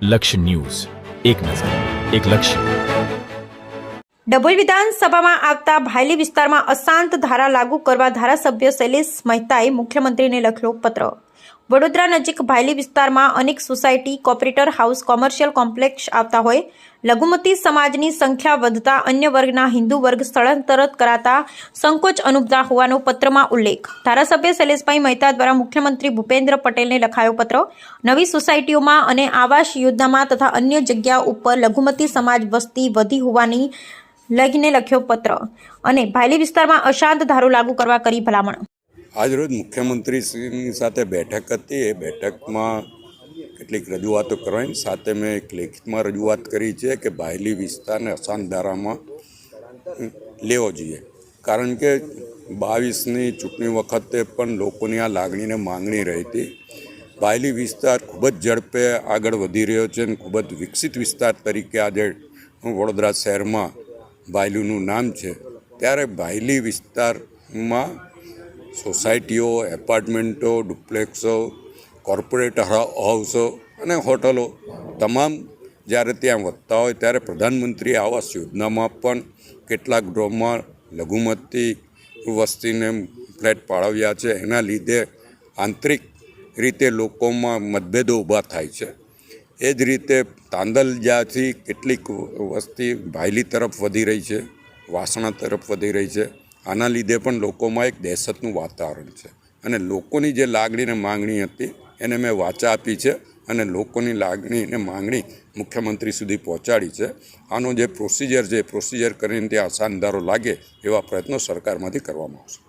લક્ષ્ય ન્યૂઝ, એક નજર, એક લક્ષ્ય. ડભોઈ વિધાનસભામાં આવતા ભાયલી વિસ્તારમાં અશાંત ધારા લાગુ કરવા ધારાસભ્ય શૈલેષ મહેતાએ મુખ્યમંત્રીને લખ્યો પત્ર. વડોદરા નજીક ભાયલી વિસ્તારમાં અનેક society, corporator house, commercial complex આવતા હોય, લઘુમતી સમાજની સંખ્યા વધતા અન્ય વર્ગના હિન્દુ વર્ગ સ્થળાંતર કરાતા સંકોચ અનુભવતા હોવાનો પત્રમાં ઉલ્લેખ. ધારાસભ્ય શૈલેષભાઈ મહેતા દ્વારા મુખ્યમંત્રી ભૂપેન્દ્ર પટેલને લખાયો પત્ર. નવી સોસાયટીઓમાં અને આવાસ યોજનામાં તથા અન્ય જગ્યાઓ ઉપર લઘુમતી સમાજ વસ્તી વધી હોવાની લઈને લખ્યો પત્ર અને ભાયલી વિસ્તારમાં અશાંત ધારો લાગુ કરવા કરી ભલામણ. આજરોજ મુખ્યમંત્રીશ્રીની સાથે બેઠક હતી. એ બેઠકમાં કેટલીક રજૂઆતો કરવાની સાથે મેં એક લેખિતમાં રજૂઆત કરી છે કે ભાયલી વિસ્તારને અશાંત ધારામાં લેવો જોઈએ. કારણ કે 22ની ચૂંટણી વખતે પણ લોકોની આ લાગણીને માંગણી રહી હતી. ભાયલી વિસ્તાર ખૂબ જ ઝડપે આગળ વધી રહ્યો છે અને ખૂબ જ વિકસિત વિસ્તાર તરીકે આજે વડોદરા શહેરમાં ભાયલીનું નામ છે. ત્યારે ભાયલી વિસ્તારમાં સોસાયટીઓ, એપાર્ટમેન્ટો, ડુપ્લેક્સો, કોર્પોરેટ હાઉસો અને હોટલો તમામ જ્યારે ત્યાં વધતા હોય ત્યારે પ્રધાનમંત્રી આવાસ યોજનામાં પણ કેટલાક ડ્રોમાં લઘુમતી વસ્તીને ફ્લેટ ફાળવ્યા છે. એના લીધે આંતરિક રીતે લોકોમાં મતભેદો ઊભા થાય છે. એ જ રીતે તાંદલજાથી કેટલીક વસ્તી ભાયલી તરફ વધી રહી છે, વાસણા તરફ વધી રહી છે. આના લીધે પણ લોકોમાં એક દહેશતનું વાતાવરણ છે અને લોકોની જે લાગણીને માંગણી હતી એને મેં વાચા આપી છે અને લોકોની લાગણીને માંગણી મુખ્યમંત્રી સુધી પહોંચાડી છે. આનો જે પ્રોસિજર છે એ પ્રોસિજર કરીને ત્યાં અશાંત ધારો લાગે એવા પ્રયત્નો સરકારમાંથી કરવામાં આવશે.